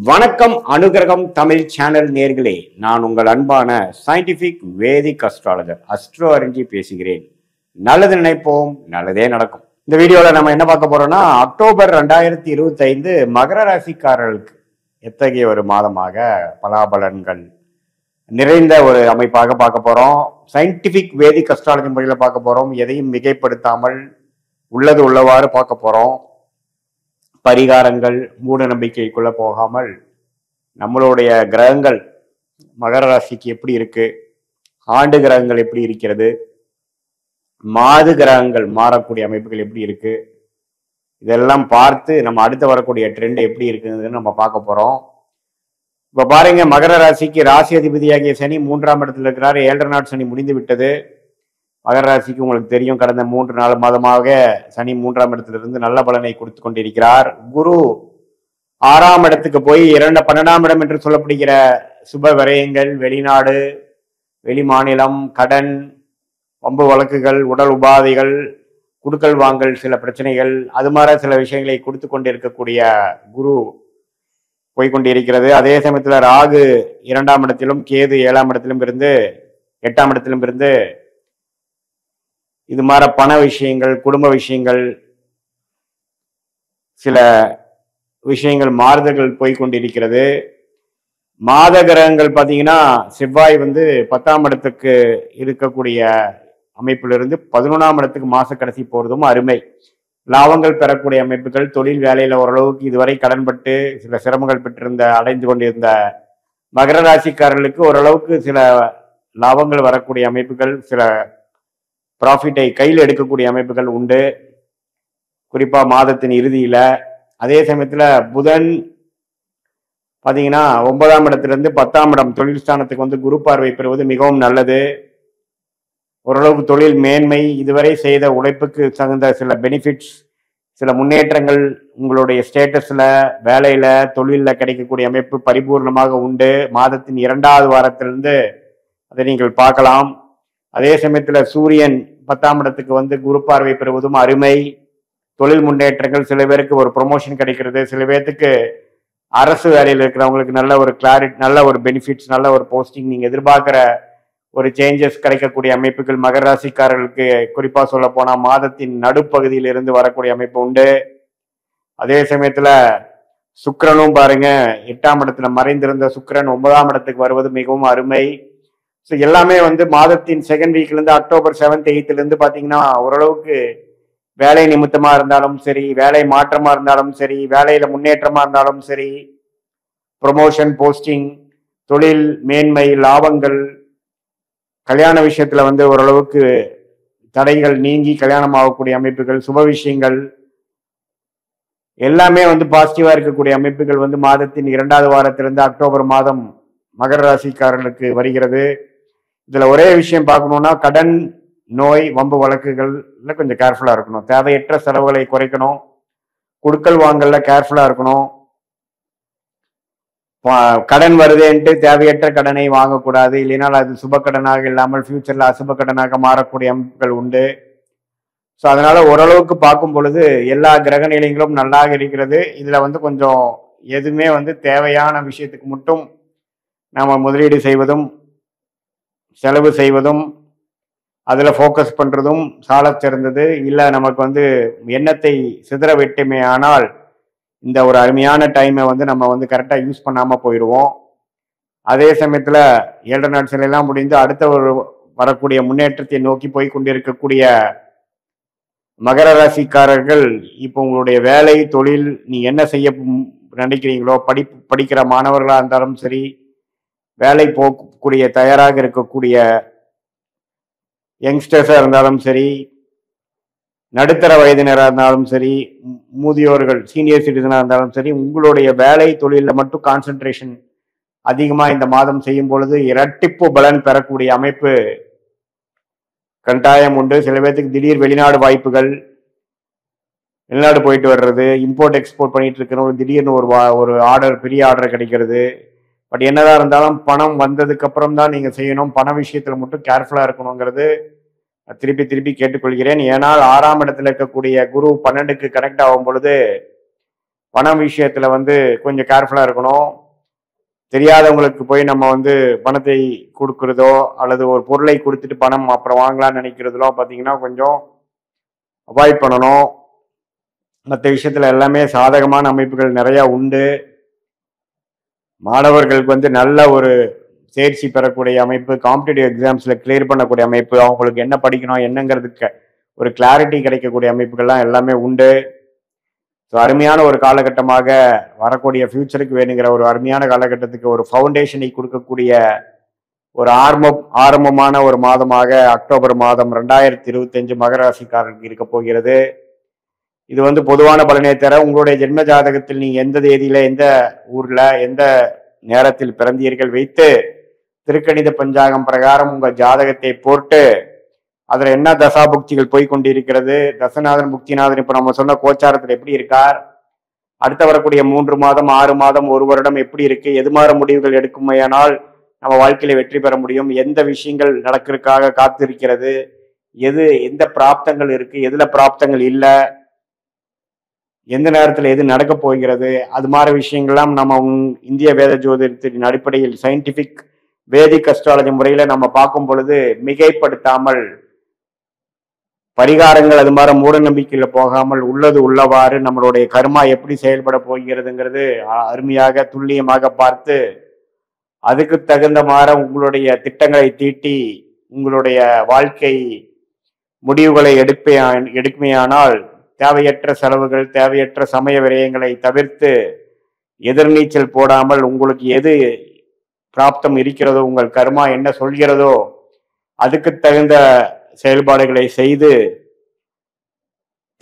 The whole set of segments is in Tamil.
வணக்கம் அனுகிரகம் தமிழ் சேனல் நேர்களே, நான் உங்கள் அன்பான சயின்டிபிக் வேதிக் அஸ்ட்ராலஜர் அஸ்ட்ரோ அறிஞ்சி பேசுகிறேன். நல்லது நினைப்போம், நல்லதே நடக்கும். இந்த வீடியோல நம்ம என்ன பார்க்க போறோம்னா, அக்டோபர் 2025 மகர ராசிக்காரர்களுக்கு எத்தகைய ஒரு மாதமாக பலாபலன்கள் நிறைந்த ஒரு அமைப்பாக பார்க்க போறோம். சயின்டிபிக் வேதிக் அஸ்ட்ராலஜி முறையில பார்க்க போறோம். எதையும் மிகைப்படுத்தாமல் உள்ளது உள்ளவாறு பார்க்க போறோம். பரிகாரங்கள் மூட நம்பிக்கைக்குள்ள போகாமல் நம்மளுடைய கிரகங்கள் மகர ராசிக்கு எப்படி இருக்கு, ஆண்டு கிரகங்கள் எப்படி இருக்கிறது, மாது கிரகங்கள் மாறக்கூடிய அமைப்புகள் எப்படி இருக்கு, இதெல்லாம் பார்த்து நம்ம அடுத்து வரக்கூடிய ட்ரெண்ட் எப்படி இருக்குதுன்னு நம்ம பார்க்க போறோம். இப்ப பாருங்க, மகர ராசிக்கு ராசி அதிபதியாகிய சனி 3ஆம் இடத்துல இருக்கிறார். 7 நாட் சனி முடிந்து விட்டது. மகர ராசிக்கு உங்களுக்கு தெரியும், கடந்த 3-4 மாதமாக சனி 3ஆம் இடத்திலிருந்து நல்ல பலனை கொடுத்து கொண்டிருக்கிறார். குரு 6ஆம் இடத்துக்கு போய் 12ஆம் இடம் என்று சொல்லப்படுகிற சுப விரயங்கள், வெளிநாடு, வெளி மாநிலம், கடன், வம்பு வழக்குகள், உடல் உபாதைகள், குடுக்கல் வாங்கல், சில பிரச்சனைகள், அது மாதிரி சில விஷயங்களை கொடுத்து கொண்டிருக்கக்கூடிய குரு போய்கொண்டிருக்கிறது. அதே சமயத்தில் ராகு 2ஆம் இடத்திலும், கேது 7ஆம் இடத்திலும் இருந்து 8ஆம் இடத்திலும் இருந்து இது மாதிரி பண விஷயங்கள், குடும்ப விஷயங்கள், சில விஷயங்கள் மாறுதல்கள் போய்கொண்டிருக்கிறது. மாத கிரகங்கள் பார்த்தீங்கன்னா, செவ்வாய் 10ஆம் இடத்துக்கு இருக்கக்கூடிய அமைப்பிலிருந்து 11ஆம் இடத்துக்கு மாச கடைசி போறதும் அருமை. லாபங்கள் பெறக்கூடிய அமைப்புகள், தொழில் வேலையில ஓரளவுக்கு இதுவரை கடன்பட்டு சில சிரமங்கள் பெற்றிருந்த அடைந்து கொண்டிருந்த மகர ராசிக்காரர்களுக்கு ஓரளவுக்கு சில லாபங்கள் வரக்கூடிய அமைப்புகள், சில ப்ராஃபிட்டை கையில் எடுக்கக்கூடிய அமைப்புகள் உண்டு, குறிப்பா மாதத்தின் இறுதியில. அதே சமயத்துல புதன் பாத்தீங்கன்னா 9ஆம் இடத்திலிருந்து 10ஆம் இடம் தொழில் ஸ்தானத்துக்கு குரு பார்வை பெறுவது மிகவும் நல்லது. ஓரளவுக்கு தொழில் மேன்மை, இதுவரை செய்த உழைப்புக்கு தகுந்த சில பெனிஃபிட்ஸ், சில முன்னேற்றங்கள் உங்களுடைய ஸ்டேட்டஸ்ல, வேலையில, தொழில கிடைக்கக்கூடிய அமைப்பு பரிபூர்ணமாக உண்டு. மாதத்தின் 2வது வாரத்திலிருந்து அதை நீங்கள் பார்க்கலாம். அதே சமயத்துல சூரியன் 10ஆம் இடத்துக்கு குரு பார்வை பெறுவதும் அருமை. தொழில் முன்னேற்றங்கள், சில பேருக்கு ஒரு ப்ரொமோஷன் கிடைக்கிறது, சில பேருக்கு அரசு வேலையில் இருக்கிறவங்களுக்கு நல்ல ஒரு கிளாரிட்டி, நல்ல ஒரு பெனிஃபிட்ஸ், நல்ல ஒரு போஸ்டிங், நீங்க எதிர்பார்க்கிற ஒரு சேஞ்சஸ் கிடைக்கக்கூடிய அமைப்புகள் மகர ராசிக்காரர்களுக்கு குறிப்பா சொல்ல போனா மாதத்தின் நடுப்பகுதியில் இருந்து வரக்கூடிய அமைப்பு உண்டு. அதே சமயத்துல சுக்கிரனும் பாருங்க, 8ஆம் இடத்துல மறைந்திருந்த சுக்கிரன் 9ஆம் இடத்துக்கு வருவது மிகவும் அருமை. ஸோ எல்லாமே மாதத்தின் செகண்ட் வீக்ல இருந்து அக்டோபர் 7th 8th இருந்து பாத்தீங்கன்னா ஓரளவுக்கு வேலை நிமித்தமா இருந்தாலும் சரி, வேலை மாற்றமா இருந்தாலும் சரி, வேலையில முன்னேற்றமா இருந்தாலும் சரி, ப்ரொமோஷன், போஸ்டிங், தொழில் மேன்மை, லாபங்கள், கல்யாண விஷயத்துல ஓரளவுக்கு தடைகள் நீங்கி கல்யாணம் ஆகக்கூடிய அமைப்புகள், சுப விஷயங்கள் எல்லாமே பாசிட்டிவா இருக்கக்கூடிய அமைப்புகள் மாதத்தின் 2வது வாரத்திலிருந்து அக்டோபர் மாதம் மகர ராசிக்காரர்களுக்கு வருகிறது. இதுல ஒரே விஷயம் பார்க்கணும்னா, கடன், நோய், வம்பு வழக்குகள் கொஞ்சம் கேர்ஃபுல்லா இருக்கணும். தேவையற்ற செலவுகளை குறைக்கணும். குடுக்கல் வாங்கல்ல கேர்ஃபுல்லா இருக்கணும். கடன் வருதேன்ட்டு தேவையற்ற கடனை வாங்கக்கூடாது. இல்லைனால் அது சுப கடனாக இல்லாமல் ஃபியூச்சர்ல அசுப கடனாக மாறக்கூடிய அமைப்புகள் உண்டு. ஸோ அதனால ஓரளவுக்கு பார்க்கும் பொழுது எல்லா கிரக நிலைகளும் நல்லாக இருக்கிறது. இதுல கொஞ்சம் எதுவுமே தேவையான விஷயத்துக்கு மட்டும் நாம முதலீடு செய்வதும், செலவு செய்வதும், அதுல ஃபோக்கஸ் பண்றதும் சாலச் சிறந்தது. இல்லை நமக்கு எண்ணத்தை சிதற விட்டுமே ஆனால் இந்த ஒரு அருமையான டைமை நம்ம கரெக்டா யூஸ் பண்ணாம போயிடுவோம். அதே சமயத்துல 7 நாட் எல்லாம் முடிந்து அடுத்த ஒரு வரக்கூடிய முன்னேற்றத்தை நோக்கி போய் கொண்டிருக்கக்கூடிய மகர ராசிக்காரர்கள், இப்போ உங்களுடைய வேலை, தொழில், நீ என்ன செய்ய நினைக்கிறீங்களோ, படிக்கிற மாணவர்களா இருந்தாலும் சரி, வேலை போகக்கூடிய தயாராக இருக்கக்கூடிய யங்ஸ்டர்ஸா இருந்தாலும் சரி, நடுத்தர வயதினராக இருந்தாலும் சரி, முதியோர்கள், சீனியர் சிட்டிசனா இருந்தாலும் சரி, உங்களுடைய வேலை தொழில மட்டும் கான்சென்ட்ரேஷன் அதிகமா இந்த மாதம் செய்யும் பொழுது இரட்டிப்பு பலன் பெறக்கூடிய அமைப்பு கட்டாயம் உண்டு. சில பேருக்கு திடீர் வெளிநாடு வாய்ப்புகள், வெளிநாடு போயிட்டு வர்றது, இம்போர்ட் எக்ஸ்போர்ட் பண்ணிட்டு இருக்கிறவங்க திடீர்னு ஒரு ஆர்டர், பெரிய ஆர்டர் கிடைக்கிறது. பட் என்னதான் இருந்தாலும் பணம் வந்ததுக்கு அப்புறம் தான் நீங்க செய்யணும். பண விஷயத்துல மட்டும் கேர்ஃபுல்லா இருக்கணுங்கிறது திருப்பி திருப்பி கேட்டுக்கொள்கிறேன். ஏனால் 6ஆம் இடத்துல இருக்கக்கூடிய குரு 12க்கு கனெக்ட் ஆகும் பொழுது பணம் விஷயத்துல வந்து கொஞ்சம் கேர்ஃபுல்லா இருக்கணும். தெரியாதவங்களுக்கு போய் நம்ம வந்து பணத்தை கொடுக்கறதோ அல்லது ஒரு பொருளை கொடுத்துட்டு பணம் அப்புறம் வாங்கலாம்னு நினைக்கிறதுலோ பார்த்தீங்கன்னா கொஞ்சம் அவாய்ட் பண்ணணும். மற்ற விஷயத்துல எல்லாமே சாதகமான அமைப்புகள் நிறைய உண்டு. மாணவர்களுக்கு வந்து நல்ல ஒரு தேர்ச்சி பெறக்கூடிய அமைப்பு, காம்படிட்டிவ் எக்ஸாம்ஸ்ல கிளியர் பண்ணக்கூடிய அமைப்பு, அவங்களுக்கு என்ன படிக்கணும் என்னங்கிறதுக்கு ஒரு கிளாரிட்டி கிடைக்கக்கூடிய அமைப்புகள்லாம் எல்லாமே உண்டு. ஸோ அருமையான ஒரு காலகட்டமாக வரக்கூடிய ஃபியூச்சருக்கு வேணுங்கிற ஒரு அருமையான காலகட்டத்துக்கு ஒரு ஃபவுண்டேஷனை கொடுக்கக்கூடிய ஒரு ஆரம்பமான ஒரு மாதமாக அக்டோபர் மாதம் 2025 மகர ராசிக்காரர்களுக்கு இருக்க போகிறது. இது வந்து பொதுவான பலனை தர உங்களுடைய ஜென்ம ஜாதகத்தில் நீங்க எந்த தேதியில எந்த ஊர்ல எந்த நேரத்தில் பிறந்தீர்கள் வைத்து திருக்கணித பஞ்சாங்கம் பிரகாரம் உங்க ஜாதகத்தை போட்டு அதுல என்ன தசா புக்திகள் போய் கொண்டிருக்கிறது, தசநாதன் புக்திநாதன் இப்ப நம்ம சொன்ன கோச்சாரத்துல எப்படி இருக்கார், அடுத்த வரக்கூடிய 3 மாதம் 6 மாதம் 1 வருடம் எப்படி இருக்கு, எது மாதிரி முடிவுகள் எடுக்குமையானால் நம்ம வாழ்க்கையில வெற்றி பெற முடியும், எந்த விஷயங்கள் நடக்கிறதுக்காக காத்திருக்கிறது, எந்த பிராப்தங்கள் இருக்கு, எதுல பிராப்தங்கள் இல்லை, எந்த நேரத்தில் எது நடக்க போகிறது, அது மாதிரி விஷயங்கள்லாம் நம்ம இந்திய வேத ஜோதிடத்தின் அடிப்படையில் சயின்டிபிக் வேதிக் அஸ்ட்ராலஜி முறையில நம்ம பார்க்கும் பொழுது மிகைப்படுத்தாமல் பரிகாரங்கள் அது மாதிரி மூட நம்பிக்கையில போகாமல் உள்ளது உள்ளவாறு நம்மளுடைய கர்மா எப்படி செயல்பட போகிறதுங்கிறது அருமையாக துல்லியமாக பார்த்து அதுக்கு தகுந்த மாதிரி உங்களுடைய திட்டங்களை தீட்டி உங்களுடைய வாழ்க்கை முடிவுகளை எடுக்குமையானால் தேவையற்ற செலவுகள் தேவையற்ற சமய விரயங்களை தவிர்த்து எதிர்நீச்சல் போடாமல் உங்களுக்கு எது பிராப்தம் இருக்கிறதோ உங்கள் கர்மா என்ன சொல்கிறதோ அதுக்கு தகுந்த செயல்பாடுகளை செய்து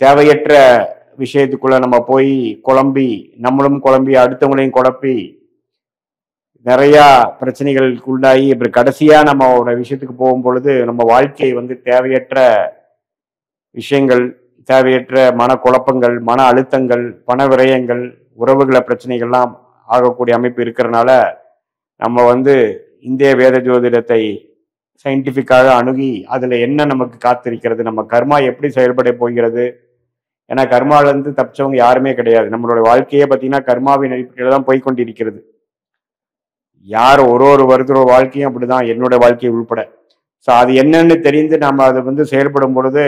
தேவையற்ற விஷயத்துக்குள்ள நம்ம போய் குழம்பி நம்மளும் குழம்பி அடுத்தவங்களையும் குழப்பி நிறைய பிரச்சனைகளுக்கு உண்டாகி இப்படி கடைசியா நம்ம ஒரு விஷயத்துக்கு போகும் பொழுது நம்ம வாழ்க்கை வந்து தேவையற்ற விஷயங்கள் தேவையற்ற மன குழப்பங்கள் மன அழுத்தங்கள் பண விரயங்கள் உறவுகள பிரச்சனைகள்லாம் ஆகக்கூடிய அமைப்பு இருக்கிறதுனால நம்ம வந்து இந்திய வேத ஜோதிடத்தை சயின்டிஃபிக்காக அணுகி அதுல என்ன நமக்கு காத்திருக்கிறது, நம்ம கர்மா எப்படி செயல்பட போகிறது. ஏன்னா கர்மாவிலிருந்து தப்பிச்சவங்க யாருமே கிடையாது. நம்மளுடைய வாழ்க்கையே பார்த்தீங்கன்னா கர்மாவின் அடிப்படையில் தான் போய்கொண்டிருக்கிறது. யார் ஒரு வருகிற வாழ்க்கையும் அப்படிதான், என்னோட வாழ்க்கையை உள்பட. ஸோ அது என்னன்னு தெரிந்து நம்ம அதை வந்து செயல்படும் பொழுது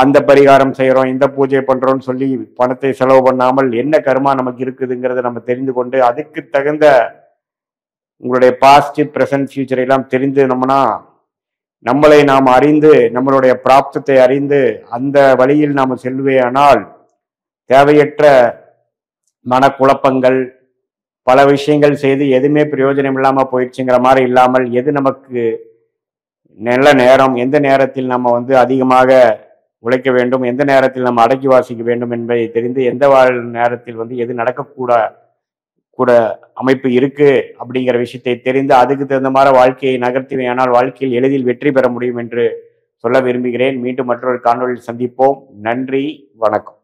அந்த பரிகாரம் செய்கிறோம் இந்த பூஜை பண்றோம்னு சொல்லி பணத்தை செலவு பண்ணாமல் என்ன கர்மா நமக்கு இருக்குதுங்கிறத நம்ம தெரிந்து கொண்டு அதுக்கு தகுந்த உங்களுடைய பாஸ்ட் பிரசன்ட் ஃபியூச்சர் எல்லாம் தெரிந்துனோம்னா நம்மளை நாம் அறிந்து நம்மளுடைய பிராப்தத்தை அறிந்து அந்த வழியில் நாம் செல்வேயானால் தேவையற்ற மனக்குழப்பங்கள் பல விஷயங்கள் செய்து எதுவுமே பிரயோஜனம் இல்லாமல் போயிடுச்சுங்கிற மாதிரி இல்லாமல் எது நமக்கு நல்ல நேரம் எந்த நேரத்தில் நம்ம வந்து அதிகமாக உழைக்க வேண்டும் எந்த நேரத்தில் நம்ம அடக்கி வாசிக்க வேண்டும் என்பதை தெரிந்து எந்த நேரத்தில் வந்து எது நடக்கக்கூட அமைப்பு இருக்கு அப்படிங்கிற விஷயத்தை தெரிந்து அதுக்கு தகுந்த மாதிரி வாழ்க்கையை நகர்த்துவேயானால் வாழ்க்கையில் எளிதில் வெற்றி பெற முடியும் என்று சொல்ல விரும்புகிறேன். மீண்டும் மற்றொரு காணொலியில் சந்திப்போம். நன்றி, வணக்கம்.